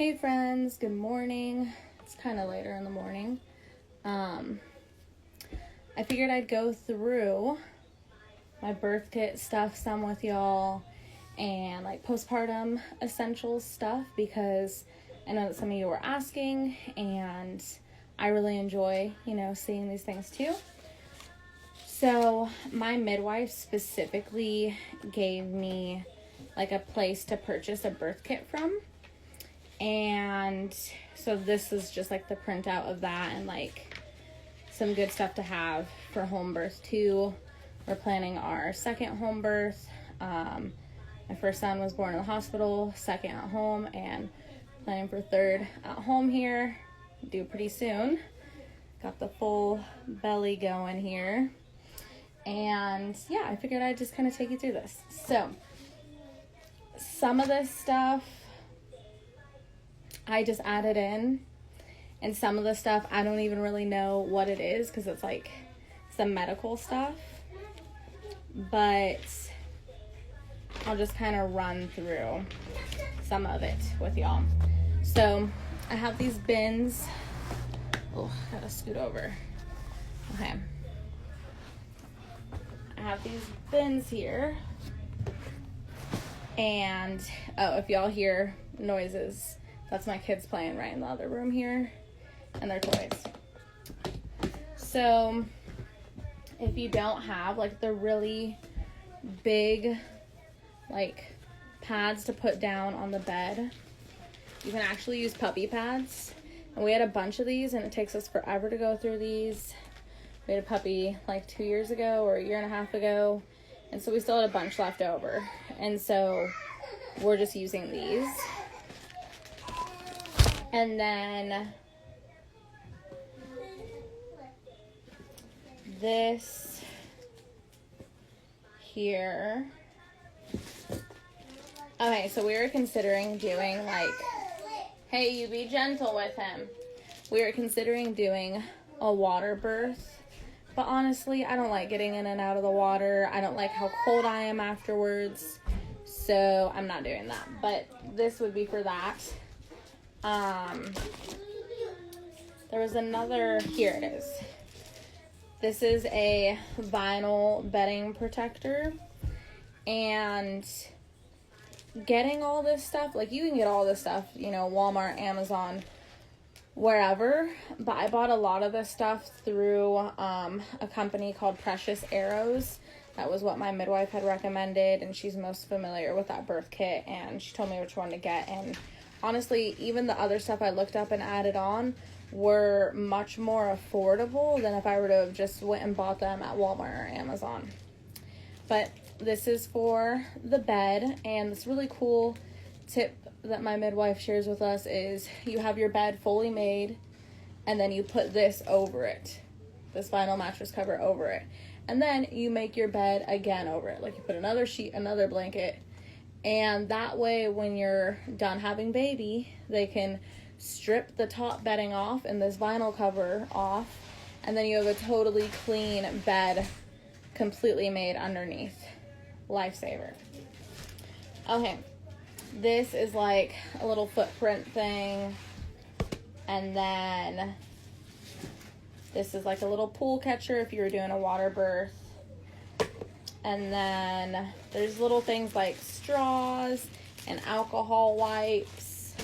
Hey friends, good morning. It's kind of later in the morning. I figured I'd go through my birth kit stuff some with y'all and like postpartum essentials stuff because I know that some of you were asking and I really enjoy, seeing these things too. So my midwife specifically gave me like a place to purchase a birth kit from. And so this is just like the printout of that and like some good stuff to have for home birth too. We're planning our second home birth. My first son was born in the hospital, second at home, and planning for third at home here. Due pretty soon. Got the full belly going here. And yeah, I figured I'd just kind of take you through this. So some of this stuff I just added in, and some of the stuff I don't even really know what it is because it's like some medical stuff, but I'll just kind of run through some of it with y'all. So I have these bins. Oh, gotta scoot over. Okay. I have these bins here, and if y'all hear noises, that's my kids playing right in the other room here, and their toys. So, if you don't have, like, the really big, like, pads to put down on the bed, you can actually use puppy pads. And we had a bunch of these, and it takes us forever to go through these. We had a puppy, like, 2 years ago or a year and a half ago, and so we still had a bunch left over. And so, we're just using these. And then this here. Okay, so we were considering doing like, hey, you be gentle with him. We were considering doing a water birth. But honestly, I don't like getting in and out of the water. I don't like how cold I am afterwards. So I'm not doing that. But this would be for that. There was another, here it is. This is a vinyl bedding protector, and getting all this stuff, like you can get all this stuff, Walmart, Amazon, wherever, but I bought a lot of this stuff through, a company called Precious Arrows. That was what my midwife had recommended, and she's most familiar with that birth kit, and she told me which one to get, and honestly, even the other stuff I looked up and added on were much more affordable than if I were to have just went and bought them at Walmart or Amazon. But this is for the bed, and this really cool tip that my midwife shares with us is you have your bed fully made, and then you put this over it, this vinyl mattress cover over it, and then you make your bed again over it. Like you put another sheet, another blanket, and that way when you're done having baby, they can strip the top bedding off and this vinyl cover off, and then you have a totally clean bed completely made underneath. Lifesaver. Okay, this is like a little footprint thing, and then this is like a little pool catcher if you were doing a water birth. And then there's little things like straws and alcohol wipes.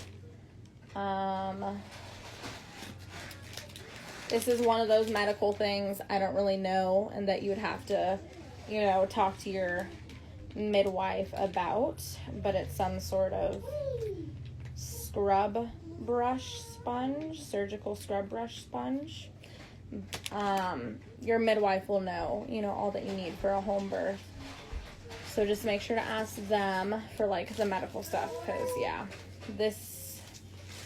This is one of those medical things I don't really know, and that you would have to, talk to your midwife about. But it's some sort of scrub brush sponge, surgical scrub brush sponge. Your midwife will know, all that you need for a home birth. So just make sure to ask them for like the medical stuff, because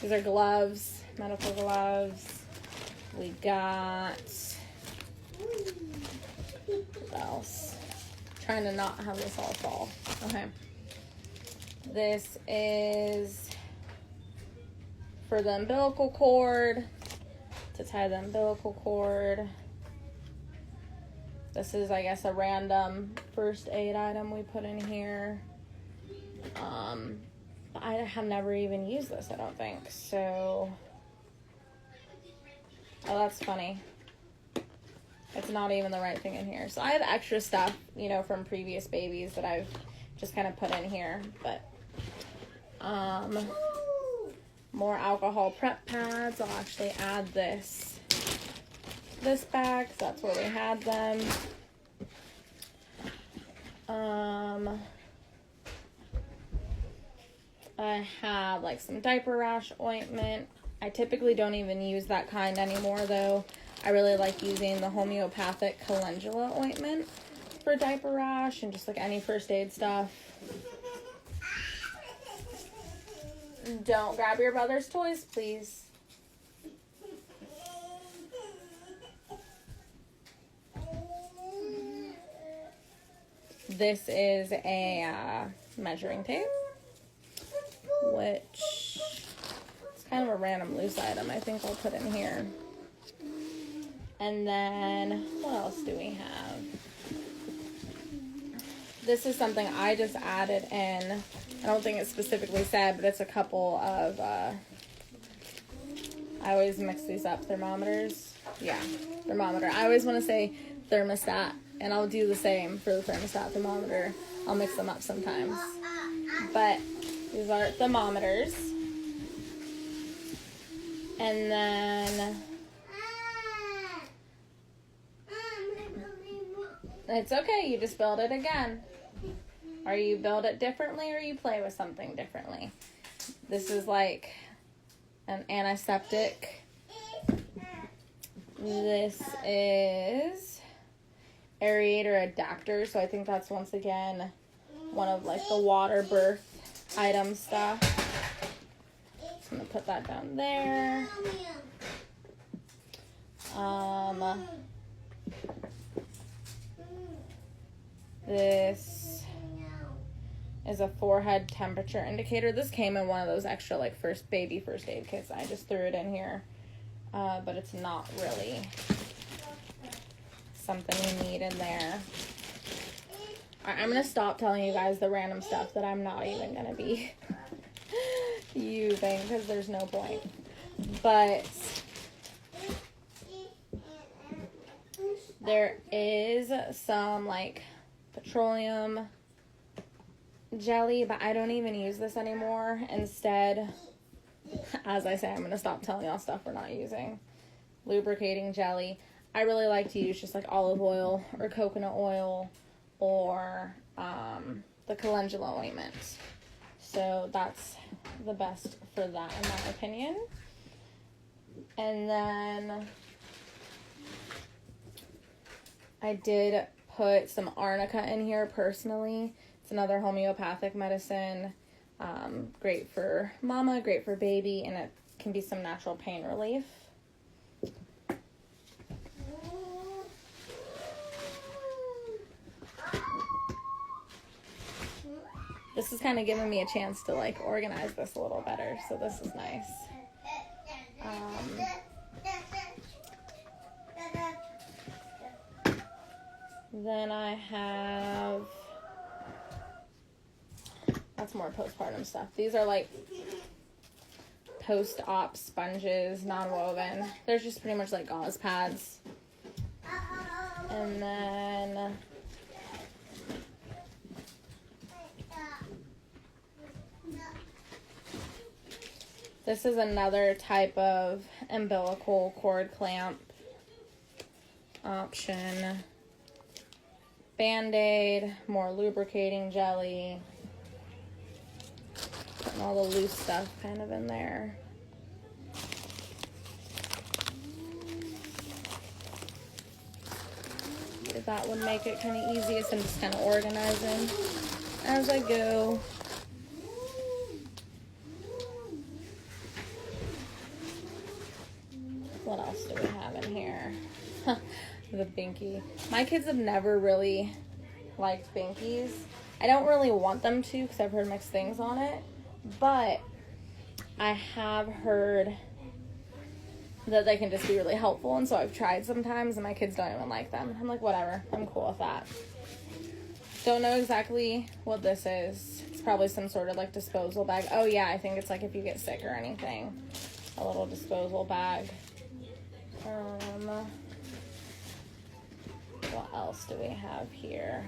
these are gloves, medical gloves. We got, what else? Trying to not have this all fall. Okay. This is for the umbilical cord, to tie the umbilical cord. This is, I guess, a random first aid item we put in here. But I have never even used this, I don't think. So, oh, that's funny. It's not even the right thing in here. So I have extra stuff, you know, from previous babies that I've just kind of put in here. But, more alcohol prep pads. I'll actually add this bag, 'cause that's where we had them. I have like some diaper rash ointment. I typically don't even use that kind anymore though. I really like using the homeopathic calendula ointment for diaper rash and just like any first aid stuff. Don't grab your brother's toys, please. This is a measuring tape, which is kind of a random loose item. I think I'll put in here. And then, what else do we have? This is something I just added in. I don't think it's specifically said, but it's a couple of, I always mix these up, thermometers. Yeah, thermometer. I always want to say thermostat, and I'll do the same for the thermostat thermometer. I'll mix them up sometimes. But these are thermometers. And then it's okay, you just build it again. Or you build it differently, or you play with something differently. This is like an antiseptic. This is aerator adapter, so I think that's once again one of like the water birth item stuff. I'm gonna put that down there. This is a forehead temperature indicator. This came in one of those extra like first aid kits. I just threw it in here, but it's not really something you need in there. All right, I'm gonna stop telling you guys the random stuff that I'm not even gonna be using because there's no point. But there is some like petroleum jelly, but I don't even use this anymore. Instead, as I say, I'm going to stop telling y'all stuff we're not using. Lubricating jelly. I really like to use just like olive oil or coconut oil or the calendula ointment. So that's the best for that in my opinion. And then I did put some arnica in here personally. It's another homeopathic medicine. Great for mama, great for baby, and it can be some natural pain relief. This is kind of giving me a chance to like organize this a little better, so this is nice. Then I have, that's more postpartum stuff. These are like post-op sponges, non-woven. They're just pretty much like gauze pads. And then this is another type of umbilical cord clamp option. Band-Aid, more lubricating jelly. Putting all the loose stuff kind of in there. That would make it kind of easiest and just kind of organizing as I go. What else do we have in here? The Binky. My kids have never really liked Binkies. I don't really want them to because I've heard mixed things on it. But I have heard that they can just be really helpful. And so I've tried sometimes and my kids don't even like them. I'm like, whatever. I'm cool with that. Don't know exactly what this is. It's probably some sort of like disposal bag. Oh yeah, I think it's like if you get sick or anything, a little disposal bag. What else do we have here?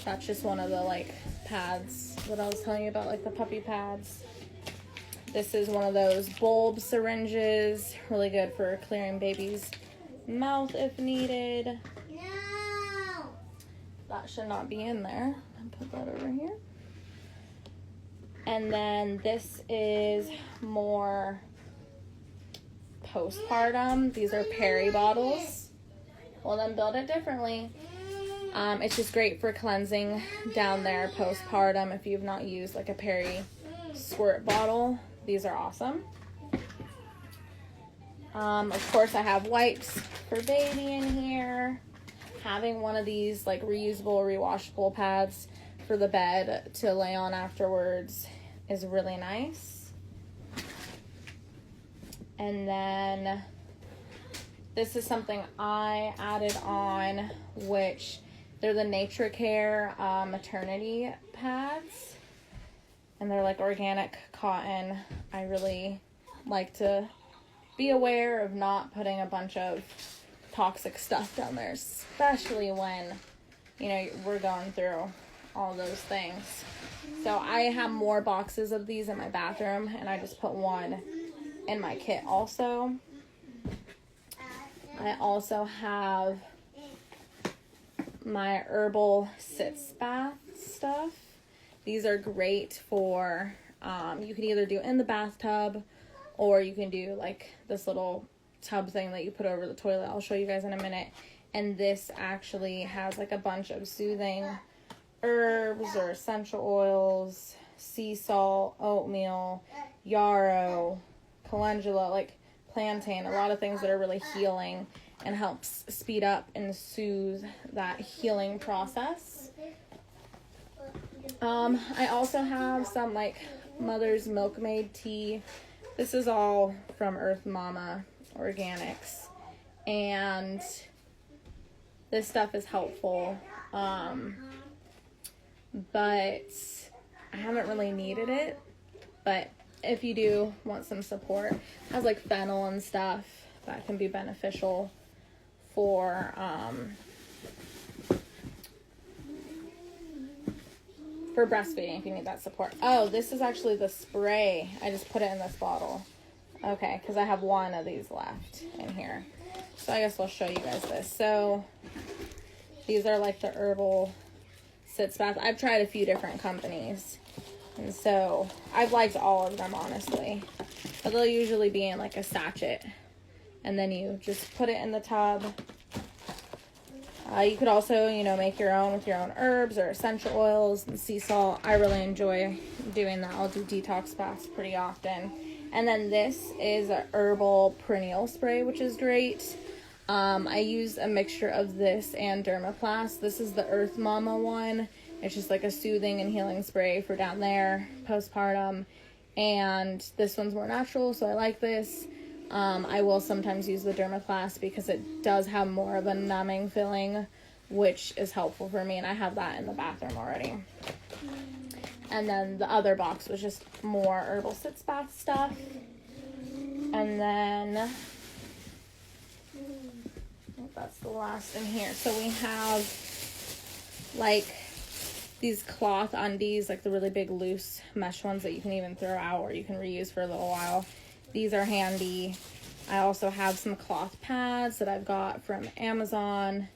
That's just one of the like pads that I was telling you about, like the puppy pads. This is one of those bulb syringes, really good for clearing baby's mouth if needed. No. That should not be in there. I'll put that over here. And then this is more postpartum. These are peri bottles. Well, then build it differently. It's just great for cleansing down there postpartum if you've not used like a peri squirt bottle. These are awesome. Of course, I have wipes for baby in here. Having one of these like reusable, rewashable pads for the bed to lay on afterwards is really nice. And then this is something I added on, which they're the Nature Care maternity pads. And they're like organic cotton. I really like to be aware of not putting a bunch of toxic stuff down there, especially when, you know, we're going through all those things. So I have more boxes of these in my bathroom, and I just put one in my kit also. I also have my herbal sitz bath stuff. These are great for, you can either do in the bathtub, or you can do like this little tub thing that you put over the toilet. I'll show you guys in a minute. And this actually has like a bunch of soothing herbs or essential oils, sea salt, oatmeal, yarrow, calendula, like plantain, a lot of things that are really healing and helps speed up and soothe that healing process. I also have some like Mother's Milkmaid tea. This is all from Earth Mama Organics, and this stuff is helpful, but I haven't really needed it. But if you do want some support, it has like fennel and stuff that can be beneficial for breastfeeding if you need that support. Oh, this is actually the spray. I just put it in this bottle. Okay, because I have one of these left in here. So I guess I'll show you guys this. So these are like the herbal sitz bath. I've tried a few different companies, and so I've liked all of them, honestly. But they'll usually be in like a sachet, and then you just put it in the tub. You could also, you know, make your own with your own herbs or essential oils and sea salt. I really enjoy doing that. I'll do detox baths pretty often. And then this is a herbal perennial spray, which is great. I use a mixture of this and Dermaplast. This is the Earth Mama one. It's just like a soothing and healing spray for down there, postpartum. And this one's more natural, so I like this. I will sometimes use the Dermaplast because it does have more of a numbing feeling, which is helpful for me, and I have that in the bathroom already. And then the other box was just more herbal sitz bath stuff. And then I think that's the last in here. So we have like these cloth undies, like the really big loose mesh ones that you can even throw out or you can reuse for a little while. These are handy. I also have some cloth pads that I've got from Amazon.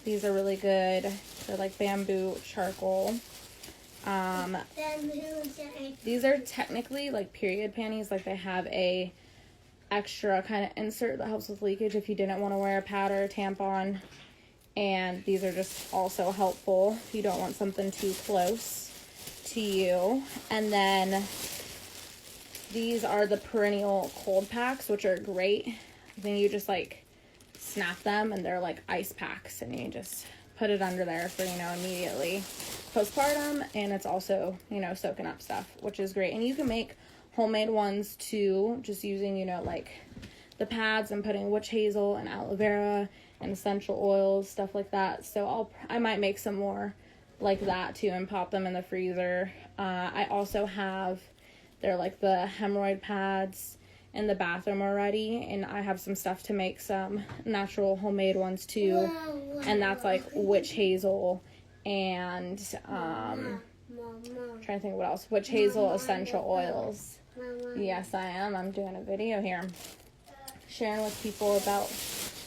These are really good. They're like bamboo charcoal. These are technically like period panties. Like they have a extra kind of insert that helps with leakage if you didn't want to wear a pad or a tampon. And these are just also helpful if you don't want something too close to you. And then these are the perennial cold packs, which are great. Then you just like snap them and they're like ice packs, and you just put it under there for, you know, immediately postpartum. And it's also, you know, soaking up stuff, which is great. And you can make homemade ones too, just using, you know, like the pads and putting witch hazel and aloe vera and essential oils, stuff like that. So I might make some more like that too, and pop them in the freezer. I also have, they're like the hemorrhoid pads in the bathroom already, and I have some stuff to make some natural homemade ones too, and that's like witch hazel and I'm trying to think what else, witch hazel essential oils. Yes, I am. I'm doing a video here sharing with people about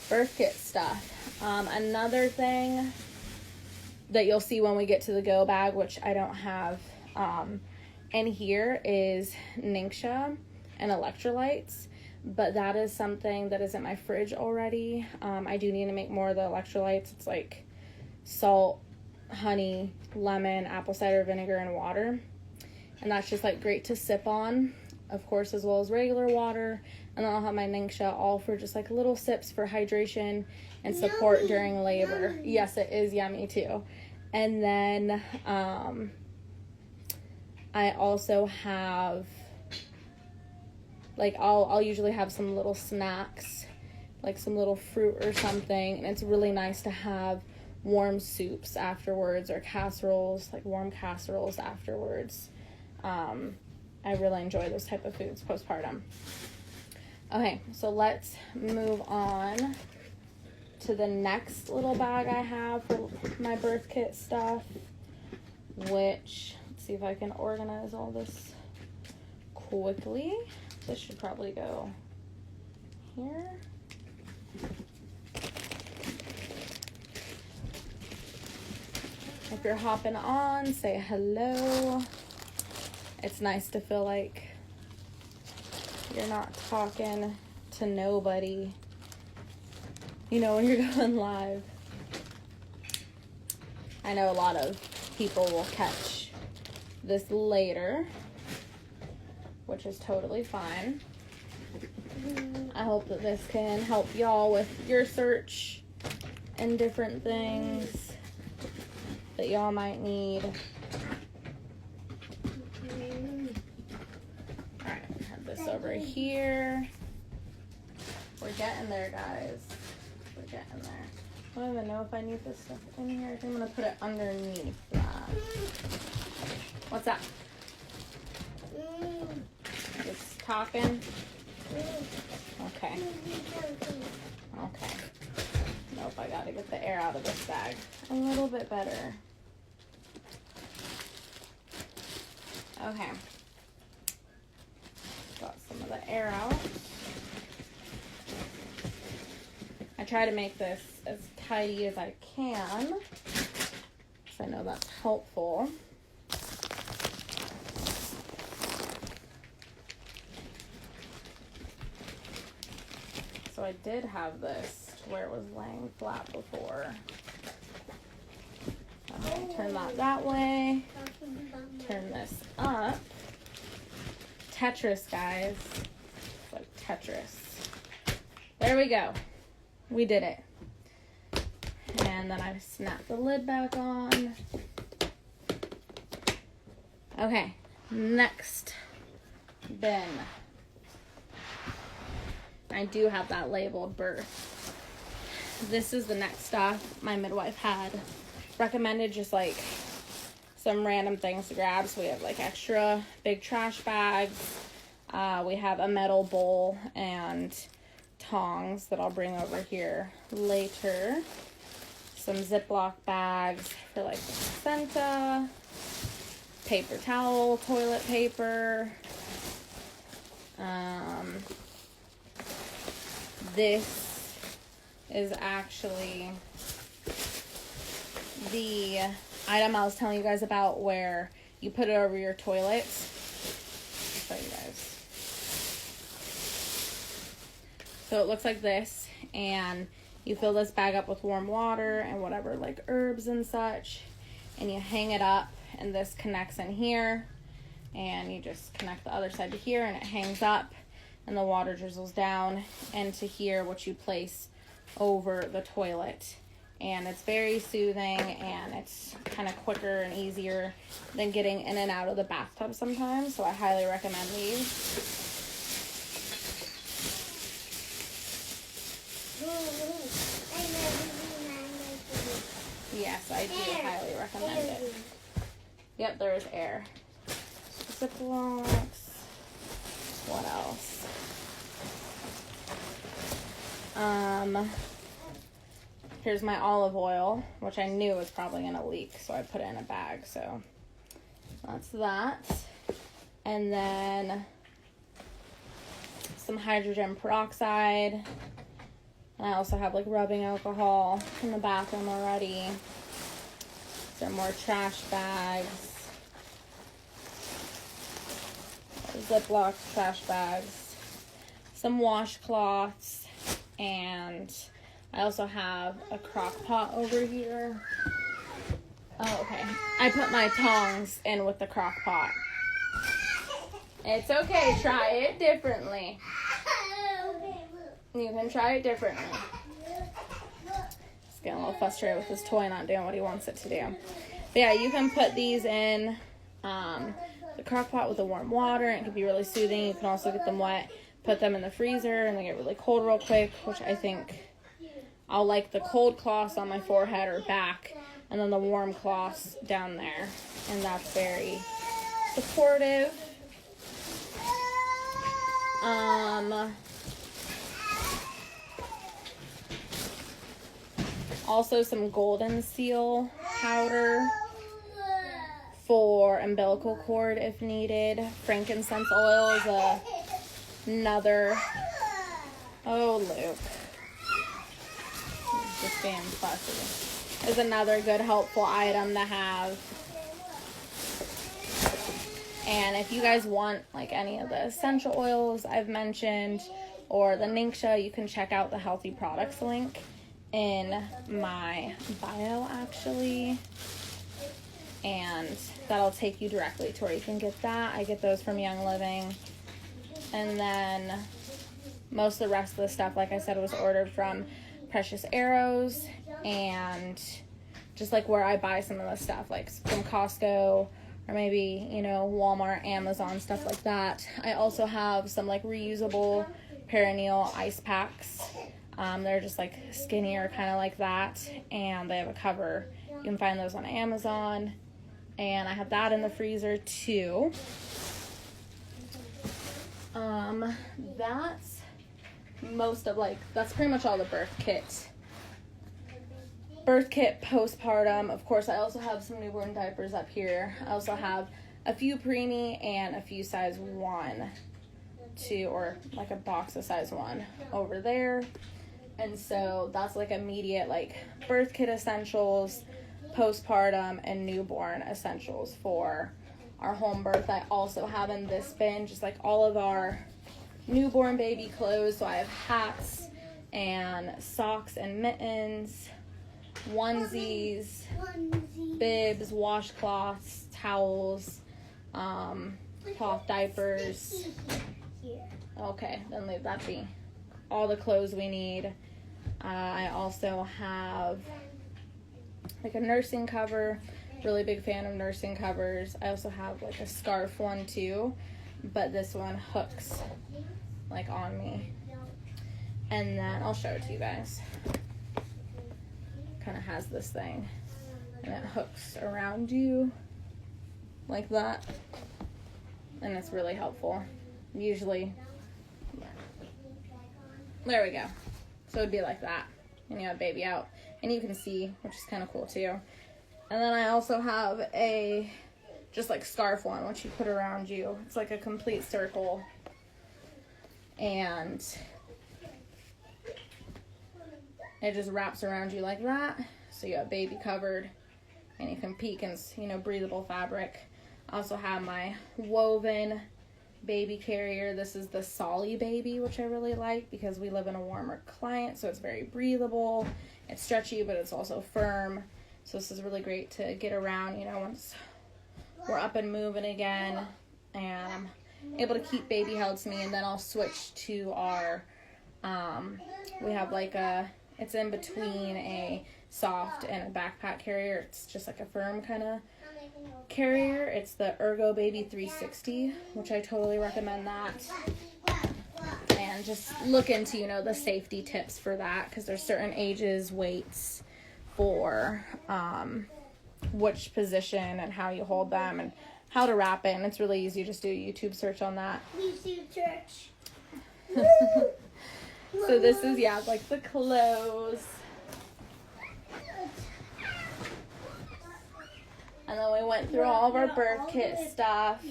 birth kit stuff. Another thing that you'll see when we get to the go bag, which I don't have in here, is Ningxia and electrolytes, but that is something that is in my fridge already. I do need to make more of the electrolytes. It's like salt, honey, lemon, apple cider vinegar, and water, and that's just like great to sip on, of course, as well as regular water. And then I'll have my Ningxia, all for just like little sips for hydration and support yummy, during labor. Yummy. Yes, it is yummy too. And then I also have, like, I'll usually have some little snacks, like some little fruit or something, and it's really nice to have warm soups afterwards, or casseroles, like warm casseroles afterwards. I really enjoy those type of foods postpartum. Okay, so let's move on to the next little bag I have for my birth kit stuff, which, let's see if I can organize all this quickly. This should probably go here. If you're hopping on, say hello. It's nice to feel like you're not talking to nobody, you know, when you're going live. I know a lot of people will catch this later, which is totally fine. I hope that this can help y'all with your search and different things that y'all might need. Alright, have this over here. We're getting there, guys. We're getting there. I don't even know if I need this stuff in here. I think I'm going to put it underneath that. What's that? Just talking? Okay. Okay. Nope, I gotta get the air out of this bag a little bit better. Okay. Got some of the air out. I try to make this as tidy as I can, because I know that's helpful. So I did have this where it was laying flat before. Okay, turn that way. Turn this up. Tetris, guys. It's like Tetris. There we go. We did it. And then I snap the lid back on. Okay, next bin. I do have that labeled birth. This is the next stuff my midwife had recommended, just like some random things to grab. So we have like extra big trash bags. We have a metal bowl and tongs that I'll bring over here later. Some Ziploc bags for like the placenta, paper towel, toilet paper. This is actually the item I was telling you guys about, where you put it over your toilets. I'll show you guys. So it looks like this, and you fill this bag up with warm water and whatever, like herbs and such, and you hang it up, and this connects in here, and you just connect the other side to here, and it hangs up, and the water drizzles down into here, which you place over the toilet. And it's very soothing, and it's kind of quicker and easier than getting in and out of the bathtub sometimes, so I highly recommend these. Yes, I do highly recommend it. Yep, there is air. Ziplocs. What else? Here's my olive oil, which I knew was probably going to leak, so I put it in a bag. So that's that. And then some hydrogen peroxide. And I also have like rubbing alcohol in the bathroom already. Some more trash bags. Ziploc trash bags. Some washcloths. And I also have a crock pot over here. Oh, okay. I put my tongs in with the crock pot. It's okay. Try it differently. You can try it differently. Just getting a little frustrated with this toy not doing what he wants it to do. But yeah, you can put these in the crock pot with the warm water. It can be really soothing. You can also get them wet, put them in the freezer, and they get really cold real quick, which I think I'll like the cold cloths on my forehead or back, and then the warm cloths down there. And that's very supportive. Also some golden seal powder for umbilical cord if needed. Frankincense oil is another. Oh, Luke. He's just being fussy. Is another good helpful item to have. And if you guys want like any of the essential oils I've mentioned or the Ningxia, you can check out the healthy products link in my bio actually. And that'll take you directly to where you can get that. I get those from Young Living. And then most of the rest of the stuff, like I said, was ordered from Precious Arrows and just like where I buy some of the stuff, like from Costco or maybe, you know, Walmart, Amazon, stuff like that. I also have some like reusable perineal ice packs. They're just like skinnier, kind of like that, and they have a cover. You can find those on Amazon, and I have that in the freezer too. That's most of that's pretty much all the birth kit. Birth kit, postpartum. Of course, I also have some newborn diapers up here. I also have a few preemie and a few size 1, 2, or like a box of size 1 over there. And so that's like immediate like birth kit essentials, postpartum, and newborn essentials for our home birth. I also have in this bin just like all of our newborn baby clothes. So I have hats and socks and mittens, onesies, bibs, washcloths, towels, cloth diapers. Okay, then leave that be. All the clothes we need. I also have like a nursing cover. Really big fan of nursing covers. I also have like a scarf one too, but this one hooks like on me. And then I'll show it to you guys. Kind of has this thing and it hooks around you like that, and it's really helpful. Usually there we go. So it'd be like that, and you have baby out, and you can see, which is kind of cool too. And then I also have a just like scarf one, which you put around you. It's like a complete circle, and it just wraps around you like that, so you have baby covered, and you can peek and, you know, breathable fabric. I also have my woven baby carrier. This is the Solly Baby, which I really like because we live in a warmer climate, so it's very breathable. It's stretchy, but it's also firm. So this is really great to get around, you know, once we're up and moving again, and I'm able to keep baby held to me. And then I'll switch to our, we have like it's in between a soft and a backpack carrier. It's just like a firm kind of carrier. It's the Ergo Baby 360, which I totally recommend that. And just look into, you know, the safety tips for that, because there's certain ages, weights for which position and how you hold them and how to wrap it. And it's really easy. Just do a YouTube search on that. YouTube search. So this is, yeah, like the clothes. And then we went through all of our birth kit stuff.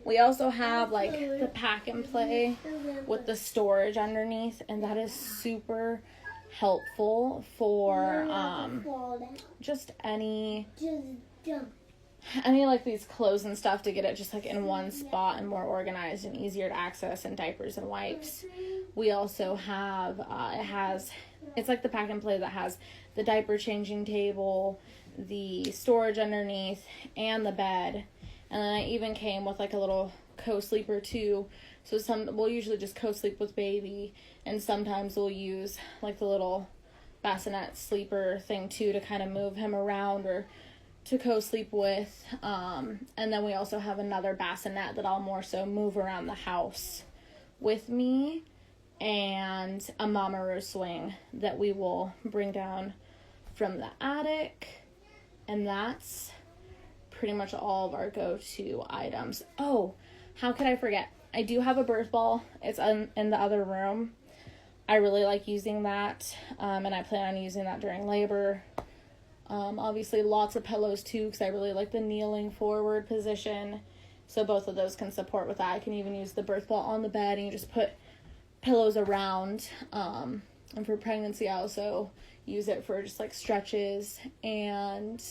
We also have like the pack and play with the storage underneath, and that is super helpful for just any like these clothes and stuff, to get it just like in one spot and more organized and easier to access, and diapers and wipes. We also have it's like the pack and play that has the diaper changing table, the storage underneath, and the bed. And then I even came with like a little co-sleeper too. So we'll usually just co-sleep with baby, and sometimes we'll use like the little bassinet sleeper thing too to kind of move him around or to co-sleep with. And then we also have another bassinet that I'll more so move around the house with me, and a Mama Rose swing that we will bring down from the attic. And that's pretty much all of our go-to items. Oh, how could I forget? I do have a birth ball. It's in the other room. I really like using that, and I plan on using that during labor. Obviously, lots of pillows too, because I really like the kneeling forward position. So both of those can support with that. I can even use the birth ball on the bed, and you just put pillows around. And for pregnancy, I also use it for just like stretches, and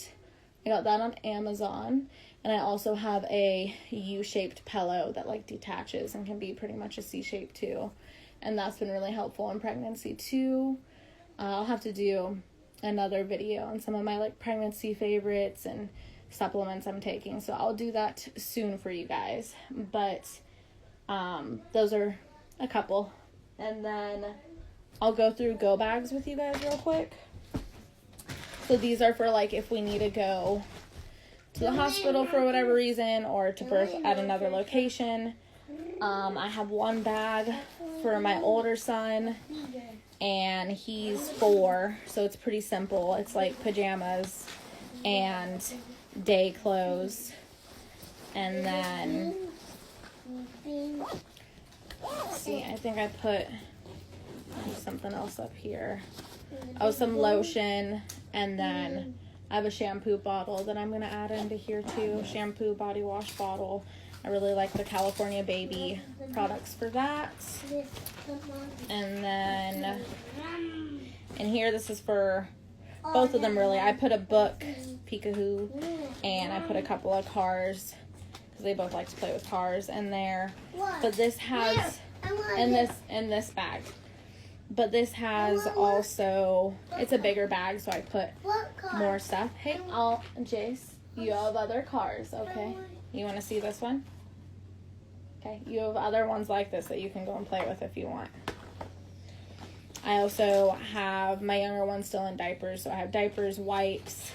I got that on Amazon. And I also have a U-shaped pillow that like detaches and can be pretty much a C-shape too, and that's been really helpful in pregnancy too. I'll have to do another video on some of my like pregnancy favorites and supplements I'm taking, so I'll do that soon for you guys. But those are a couple, and then I'll go through go bags with you guys real quick. So these are for like if we need to go to the hospital for whatever reason, or to birth at another location. I have one bag for my older son, and he's 4, so it's pretty simple. It's like pajamas and day clothes, and then let's see, I think I put something else up here. Oh, some lotion, and then I have a shampoo bottle that I'm going to add into here too. Shampoo, body wash bottle. I really like the California Baby products for that. And then in here, this is for both of them really. I put a book, Peekahoo, and I put a couple of cars, because they both like to play with cars in there. But this has, in this bag. But this has also, it's a bigger bag, so I put more stuff. Hey, Jace, you have other cars, okay? You want to see this one? Okay, you have other ones like this that you can go and play with if you want. I also have my younger one still in diapers, so I have diapers, wipes,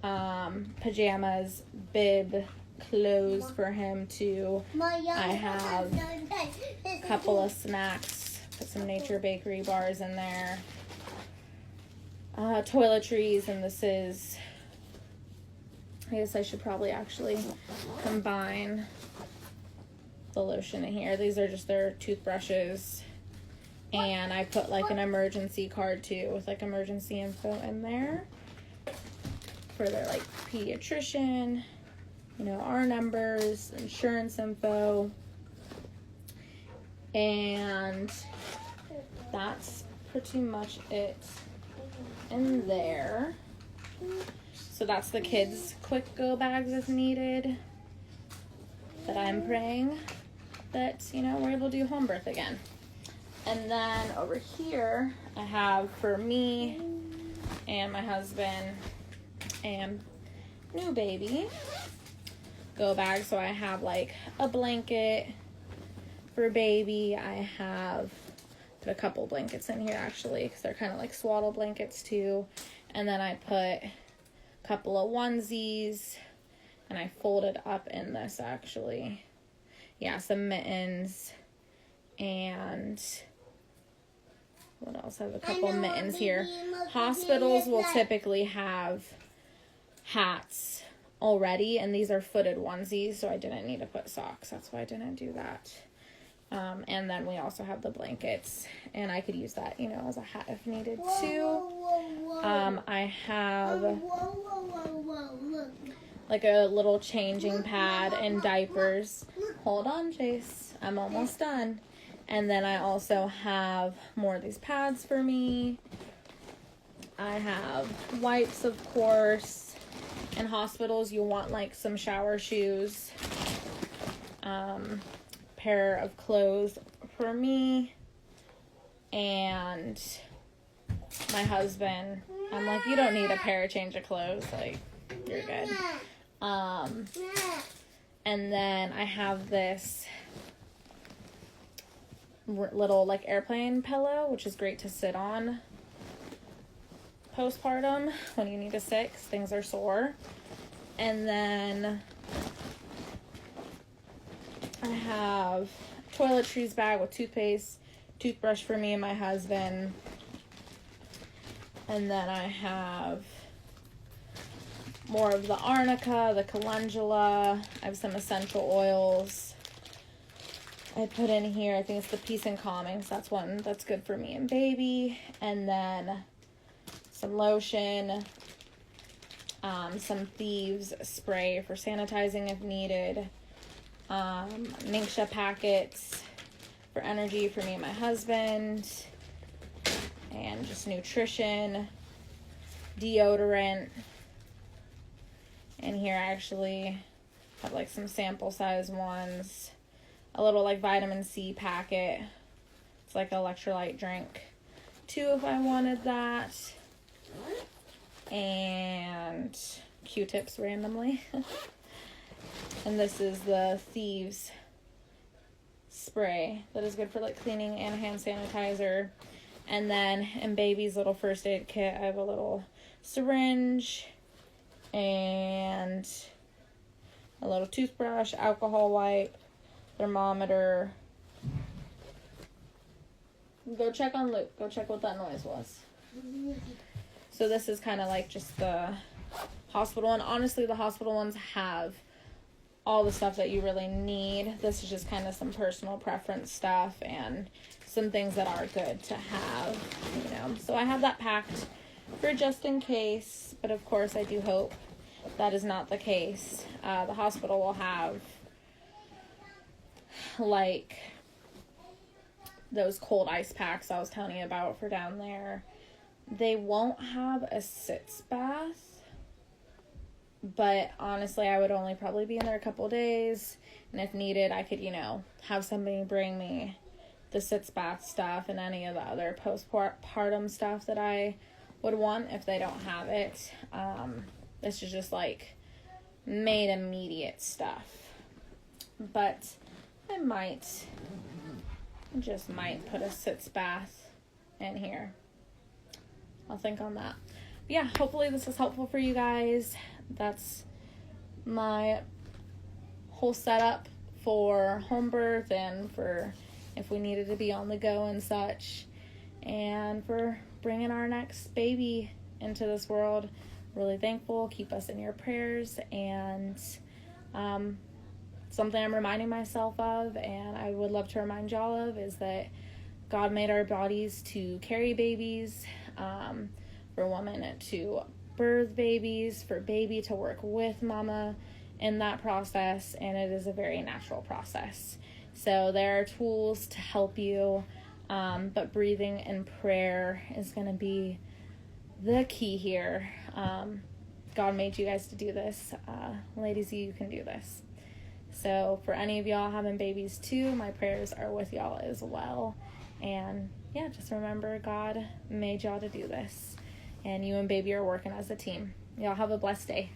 pajamas, bib, clothes for him too. I have a couple of snacks. Put some Nature Bakery bars in there. Toiletries, and this is, I guess I should probably actually combine the lotion in here. These are just their toothbrushes. And I put like an emergency card too, with like emergency info in there for their like pediatrician, our numbers, insurance info. And that's pretty much it in there. So that's the kids' quick go bags if needed. That I'm praying that, we're able to do home birth again. And then over here, I have for me and my husband and new baby go bag. So I have like a blanket for baby. I have put a couple blankets in here actually, because they're kind of like swaddle blankets too. And then I put a couple of onesies, and I folded up in this actually. Yeah, some mittens and What else? I have a couple mittens here. Hospitals will typically have hats already, and these are footed onesies, so I didn't need to put socks. That's why I didn't do that. And then we also have the blankets, and I could use that, you know, as a hat if needed too. I have like a little changing pad and diapers. Hold on, Jace. I'm almost done. And then I also have more of these pads for me. I have wipes, of course. In hospitals, you want like some shower shoes. Pair of clothes for me. And my husband, I'm like, you don't need a pair of change of clothes. Like, you're good. And then I have this little like airplane pillow, which is great to sit on postpartum when you need to sit 'cause things are sore. And then I have toiletries bag with toothpaste, toothbrush for me and my husband. And then I have more of the arnica, the calendula. I have some essential oils. I put in here, I think it's the Peace and Calming, so that's one that's good for me and baby. And then some lotion, some Thieves spray for sanitizing if needed, Ningxia packets for energy for me and my husband, and just nutrition, deodorant. And here I actually have like some sample size ones, a little like vitamin C packet. It's like an electrolyte drink too if I wanted that. And Q-tips randomly. And this is the Thieves spray that is good for like cleaning and hand sanitizer. And then in baby's little first aid kit, I have a little syringe and a little toothbrush, alcohol wipe, thermometer. Go check on Luke. Go check what that noise was. So this is kind of like just the hospital. And honestly, the hospital ones have all the stuff that you really need. This is just kind of some personal preference stuff and some things that are good to have, you know. So I have that packed for just in case. But of course, I do hope that is not the case. The hospital will have like those cold ice packs I was telling you about for down there. They won't have a sitz bath, but honestly, I would only probably be in there a couple days, and if needed, I could, you know, have somebody bring me the sitz bath stuff and any of the other postpartum stuff that I would want if they don't have it. This is just like made immediate stuff, but I might put a sitz bath in here. I'll think on that. But yeah, hopefully this is helpful for you guys. That's my whole setup for home birth and for if we needed to be on the go and such, and for bringing our next baby into this world. Really thankful. Keep us in your prayers. And something I'm reminding myself of, and I would love to remind y'all of, is that God made our bodies to carry babies, for women to birth babies, for baby to work with mama in that process, and it is a very natural process. So there are tools to help you, but breathing and prayer is going to be the key here. God made you guys to do this. Ladies, you can do this. So for any of y'all having babies too, my prayers are with y'all as well. And yeah, just remember God made y'all to do this. And you and baby are working as a team. Y'all have a blessed day.